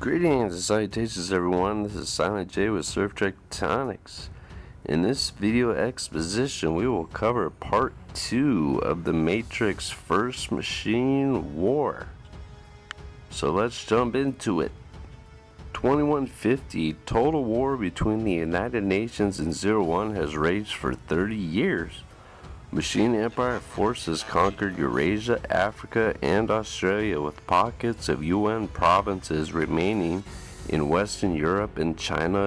Greetings and salutations everyone, this is Silent J with Surf Trek Tonics. In this video exposition we will cover part 2 of the Matrix First Machine War. So let's jump into it. 2150, total war between the United Nations and 01 has raged for 30 years. Machine Empire forces conquered Eurasia, Africa, and Australia, with pockets of UN provinces remaining in Western Europe and Japan.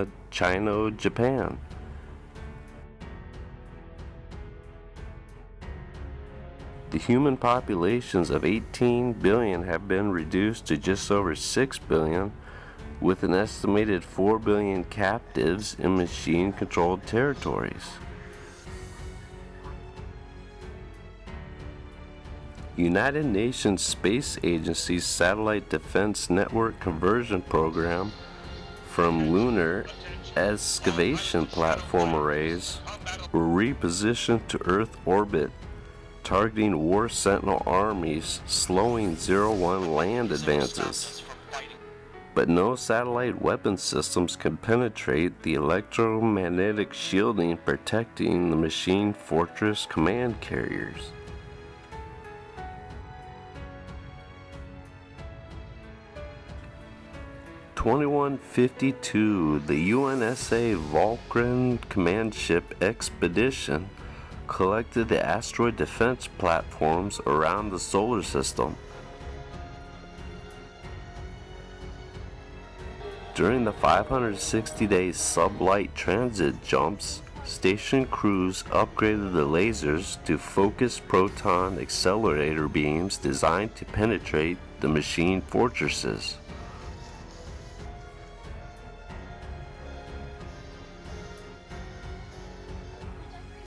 The human populations of 18 billion have been reduced to just over 6 billion, with an estimated 4 billion captives in machine-controlled territories. United Nations Space Agency's Satellite Defense Network Conversion Program from lunar excavation platform arrays were repositioned to Earth orbit, targeting War Sentinel armies, slowing 01 land advances. But no satellite weapon systems can penetrate the electromagnetic shielding protecting the Machine Fortress command carriers. (2152) The UNSA Vulcan command ship expedition collected the asteroid defense platforms around the solar system. During the 560-day sublight transit jumps, station crews upgraded the lasers to focused proton accelerator beams designed to penetrate the machine fortresses.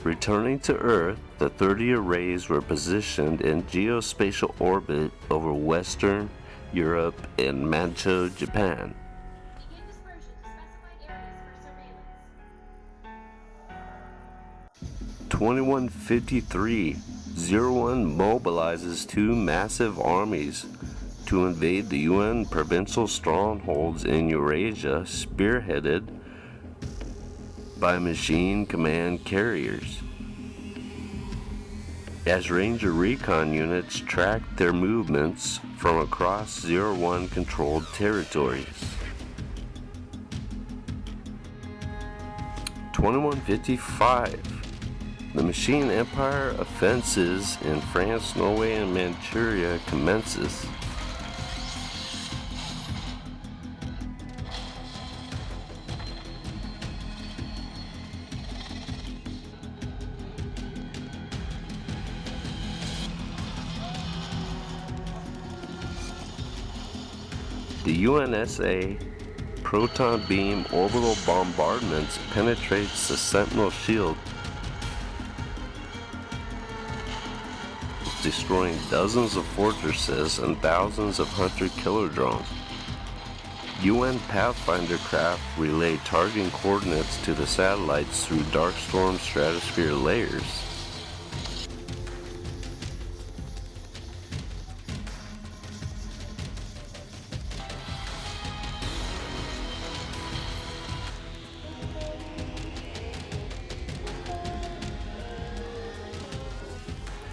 Returning to Earth, the 30 arrays were positioned in geospatial orbit over Western Europe and MANCO-JAPAN. 2153, 01 mobilizes two massive armies to invade the UN provincial strongholds in Eurasia, spearheaded by machine command carriers, as Ranger recon units tracked their movements from across 01 controlled territories. 2155, the Machine Empire offenses in France, Norway, and Manchuria commences. The UNSA proton beam orbital bombardments penetrates the Sentinel shield, destroying dozens of fortresses and thousands of hunter-killer drones. UN Pathfinder craft relay targeting coordinates to the satellites through Darkstorm stratosphere layers.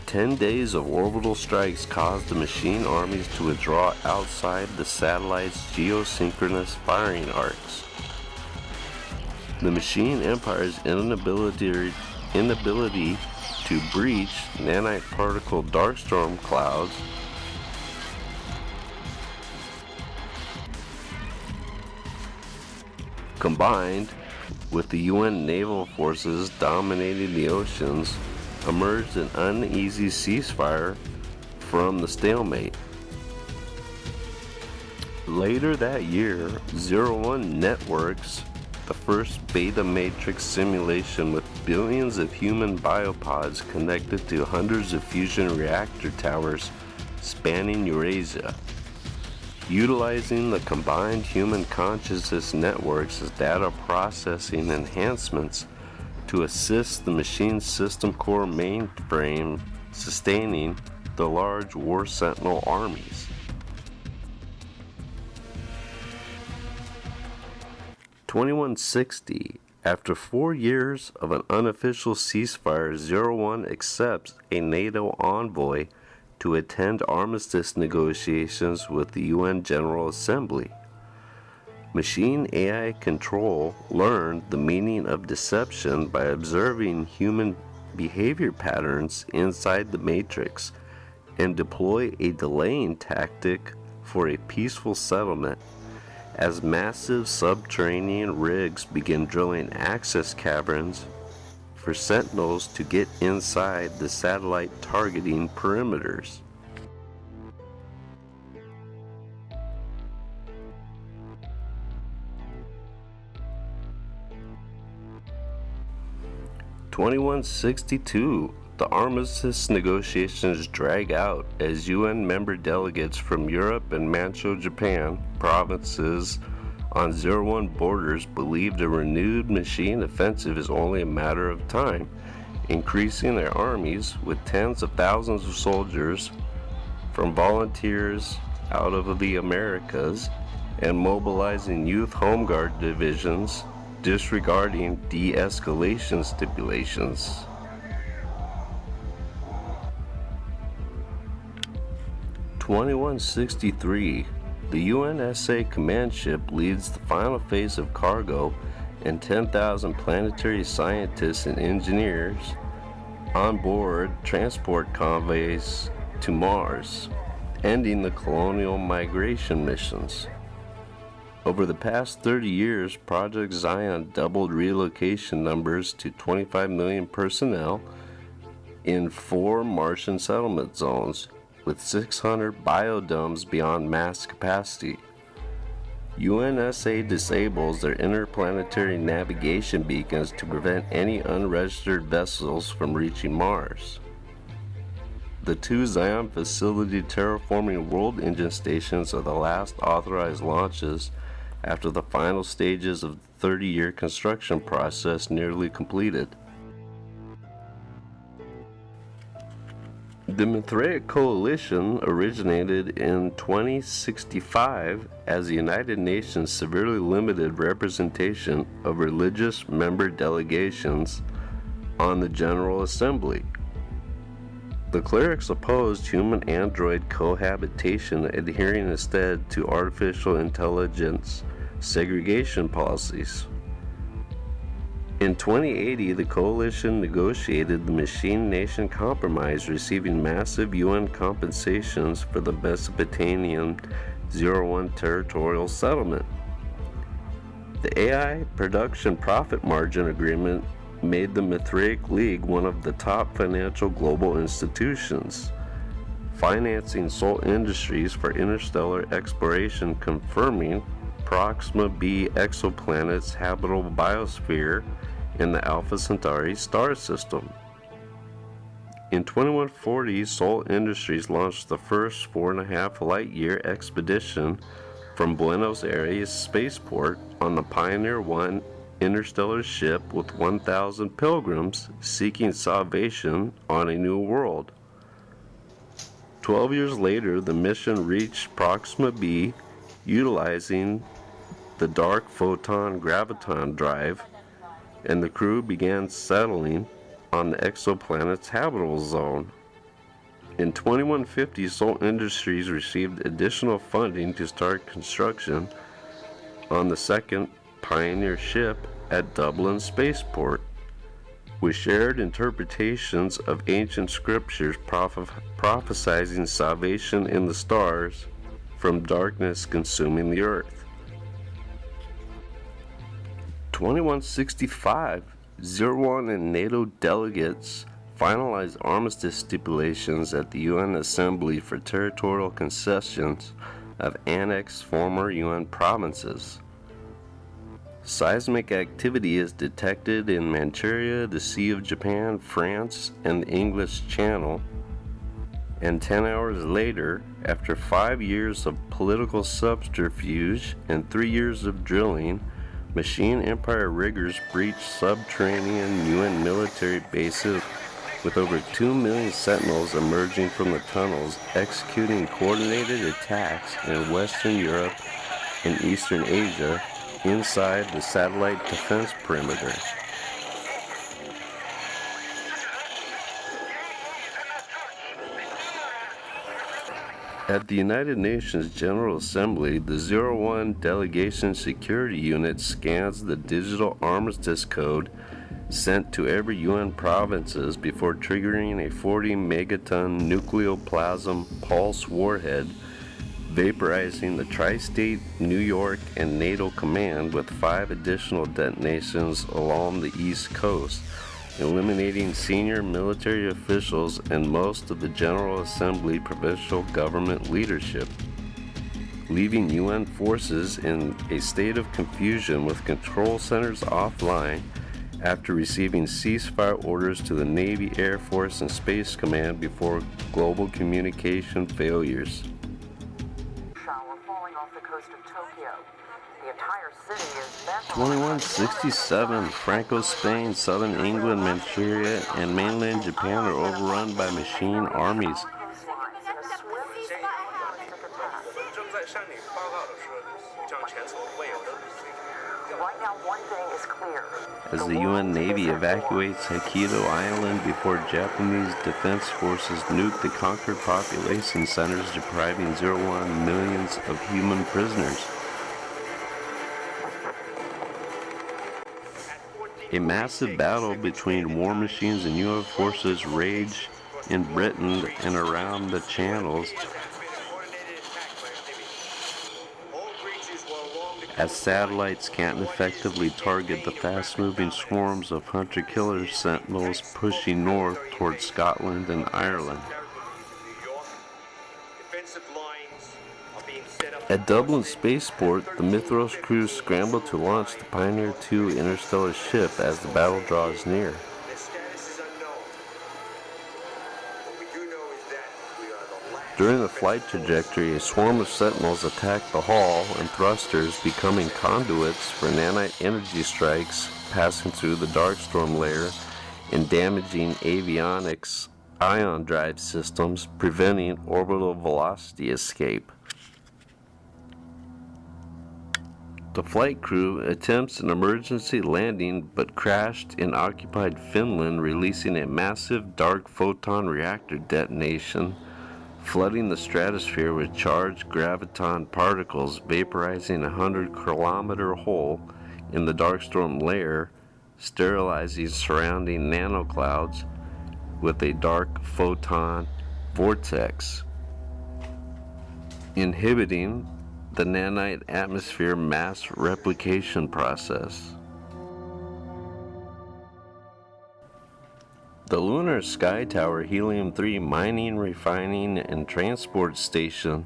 Ten days of orbital strikes caused the machine armies to withdraw outside the satellite's geosynchronous firing arcs. The Machine Empire's inability to breach nanite particle darkstorm clouds combined with the UN naval forces dominating the oceans emerged an uneasy ceasefire from the stalemate. Later that year, 01 Networks, the first beta matrix simulation with billions of human biopods connected to hundreds of fusion reactor towers spanning Eurasia, utilizing the combined human consciousness networks as data processing enhancements to assist the machine system core mainframe sustaining the large War Sentinel armies. 2160. After 4 years of an unofficial ceasefire, 01 accepts a NATO envoy to attend armistice negotiations with the UN General Assembly. Machine AI control learned the meaning of deception by observing human behavior patterns inside the matrix and deploy a delaying tactic for a peaceful settlement. As massive subterranean rigs begin drilling access caverns for sentinels to get inside the satellite targeting perimeters. (2162) The armistice negotiations drag out as UN member delegates from Europe and MANCO-JAPAN provinces on 01 borders believed a renewed machine offensive is only a matter of time, increasing their armies with tens of thousands of soldiers from volunteers out of the Americas and mobilizing youth HOMEGUARD divisions, disregarding de-escalation stipulations. (2163) The UNSA command ship leads the final phase of cargo and 10,000 planetary scientists and engineers on board transport convoys to Mars, ending the colonial migration missions. Over the past 30 years, Project Zion doubled relocation numbers to 25 million personnel in 4 Martian settlement zones, with 600 biodomes beyond mass capacity. UNSA disables their interplanetary navigation beacons to prevent any unregistered vessels from reaching Mars. The 2 Zion facility terraforming world engine stations are the last authorized launches after the final stages of the 30-year construction process nearly completed. The Mithraic Coalition originated in 2065 as the United Nations severely limited representation of religious member delegations on the General Assembly. The clerics opposed human-android cohabitation, adhering instead to artificial intelligence segregation policies. In 2080, the coalition negotiated the Machine Nation Compromise, receiving massive UN compensations for the Mesopotamian 01 territorial settlement. The AI Production Profit Margin Agreement made the Mithraic League one of the top financial global institutions, financing Sol Industries for interstellar exploration, confirming PROXIMA-B exoplanet's habitable biosphere in the Alpha Centauri star system. In 2140, Sol Industries launched the first 4.5 light-year expedition from Buenos Aires spaceport on the Pioneer 1 interstellar ship with 1,000 pilgrims seeking salvation on a new world. 12 years later, the mission reached Proxima-B, utilizing the dark photon graviton drive, and the crew began settling on the exoplanet's habitable zone. In 2150, Sol Industries received additional funding to start construction on the second Pioneer ship at Dublin Spaceport, with shared interpretations of ancient scriptures prophesizing salvation in the stars from darkness consuming the earth. 2165, 01 and NATO delegates finalized armistice stipulations at the UN Assembly for territorial concessions of annexed former UN provinces. Seismic activity is detected in Manchuria, the Sea of Japan, France, and the English Channel, and 10 hours later, after 5 years of political subterfuge and 3 years of drilling, Machine Empire riggers breached subterranean UN military bases with over 2 million sentinels emerging from the tunnels, executing coordinated attacks in Western Europe and Eastern Asia inside the satellite defense perimeter. At the United Nations General Assembly, the 01 Delegation Security Unit scans the digital armistice code sent to every UN provinces before triggering a 40 megaton nucleoplasm pulse warhead, vaporizing the tri-state New York and NATO command with 5 additional detonations along the East Coast, eliminating senior military officials and most of the General Assembly provincial government leadership, leaving UN forces in a state of confusion with control centers offline after receiving ceasefire orders to the Navy, Air Force, and Space Command before global communication failures. Shower falling off the coast of Tokyo. The entire city is 2167, Franco Spain, southern England, Manchuria, and mainland Japan are overrun by machine armies. Right now, one thing is clear. As the UN Navy evacuates Hokkaido Island before Japanese defense forces nuke the conquered population centers, depriving 01 millions of human prisoners. A massive battle between war machines and UN forces rage in Britain and around the channels as satellites can't effectively target the fast-moving swarms of hunter-killer sentinels pushing north towards Scotland and Ireland. At Dublin Spaceport, the MYTHROS crews scramble to launch the Pioneer 2 interstellar ship as the battle draws near. During the flight trajectory, a swarm of sentinels attack the hull and thrusters, becoming conduits for nanite energy strikes passing through the darkstorm layer and damaging avionics ion drive systems, preventing orbital velocity escape. The flight crew attempts an emergency landing but crashed in occupied Finland, releasing a massive dark photon reactor detonation, flooding the stratosphere with charged graviton particles, vaporizing a 100-kilometer hole in the darkstorm layer, sterilizing surrounding nanoclouds with a dark photon vortex, inhibiting the nanite atmosphere mass replication process. The Lunar Sky Tower Helium-3 mining, refining, and transport station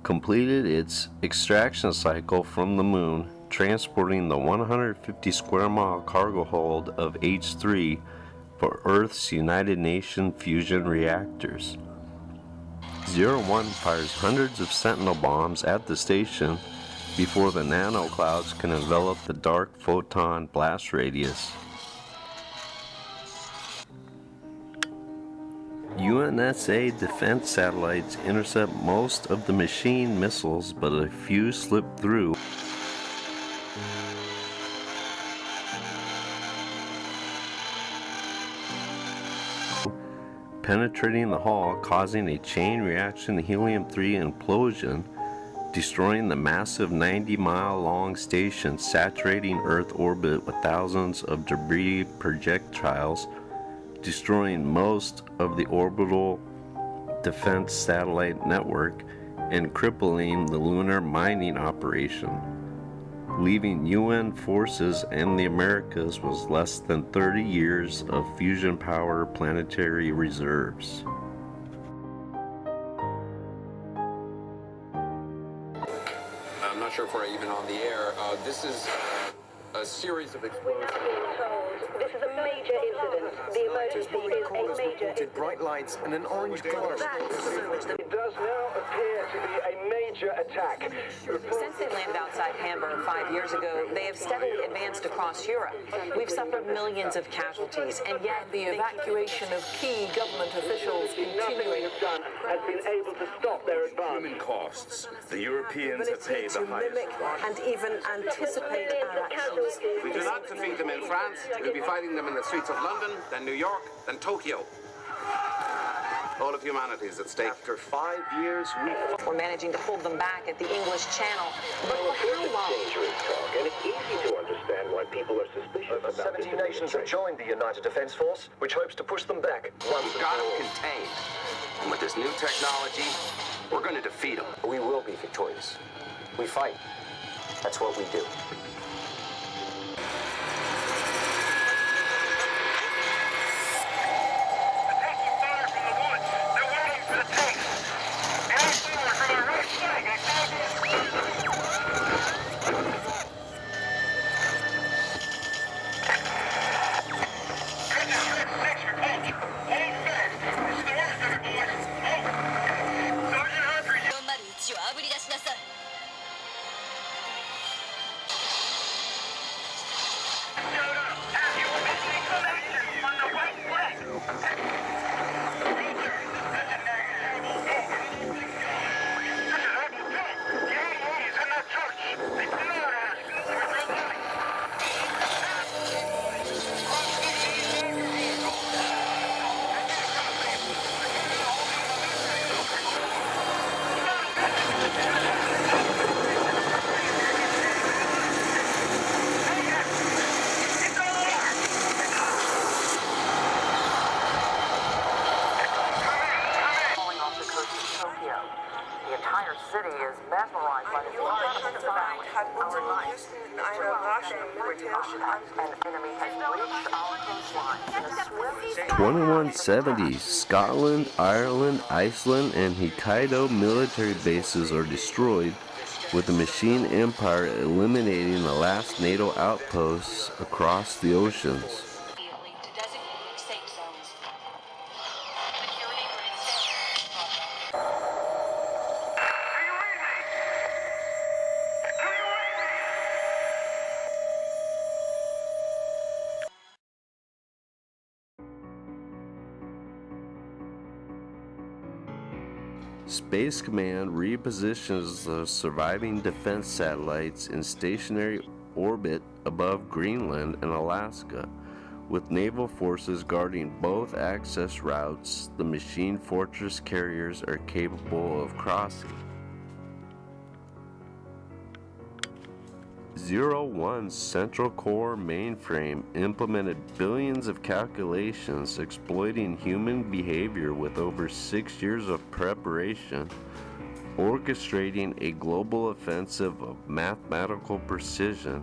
completed its extraction cycle from the Moon, transporting the 150 square mile cargo hold of H3 for Earth's United Nations fusion reactors. 01 fires hundreds of Sentinel bombs at the station before the nanoclouds can envelop the dark photon blast radius. UNSA defense satellites intercept most of the machine missiles, but a few slip through. Penetrating the hull, causing a chain reaction helium-3 implosion, destroying the massive 90-mile-long station, saturating Earth orbit with thousands of debris projectiles, destroying most of the orbital defense satellite network, and crippling the lunar mining operation, leaving UN forces and the Americas with less than 30 years of fusion power planetary reserves. I'm not sure if we're even on the air. This is a series of explosions. This is a major incident. The emergency is a major incident. Bright lights and an orange glow. It does now appear to be a major attack. Since they landed outside Hamburg 5 years ago, they have steadily advanced across Europe. We've suffered millions of casualties, and yet the evacuation of key government officials continuing. has been able to stop their advance. Human costs. The Europeans have paid the highest price. And even anticipate our actions. If we do not defeat them in France, we'll be fighting them in the streets of London, then New York, then Tokyo. All of humanity is at stake. After 5 years, We're managing to hold them back at the English Channel. But for how long? Dangerous talk, and it's easy to understand why people are suspicious over 70 nations have joined the United Defense Force, which hopes to push them back once We've and got for them all. contained. And with this new technology, we're going to defeat them. We will be victorious. We fight. That's what we do. The entire city is mesmerized by the incredible sound. Our lights, an enemy has breached our coastline in a swift 2170, Scotland, Ireland, Iceland, and Hokkaido military bases are destroyed, with the machine empire eliminating the last NATO outposts across the oceans. Space Command repositions the surviving defense satellites in stationary orbit above Greenland and Alaska. With naval forces guarding both access routes, the machine fortress carriers are capable of crossing. 01's Central Core mainframe implemented billions of calculations exploiting human behavior with over 6 years of preparation, orchestrating a global offensive of mathematical precision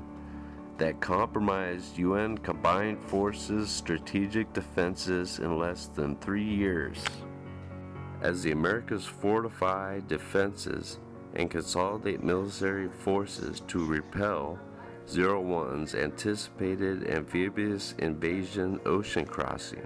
that compromised UN combined forces' strategic defenses in less than 3 years. As the Americas fortify defenses and consolidate military forces to repel 01's anticipated amphibious invasion ocean crossing,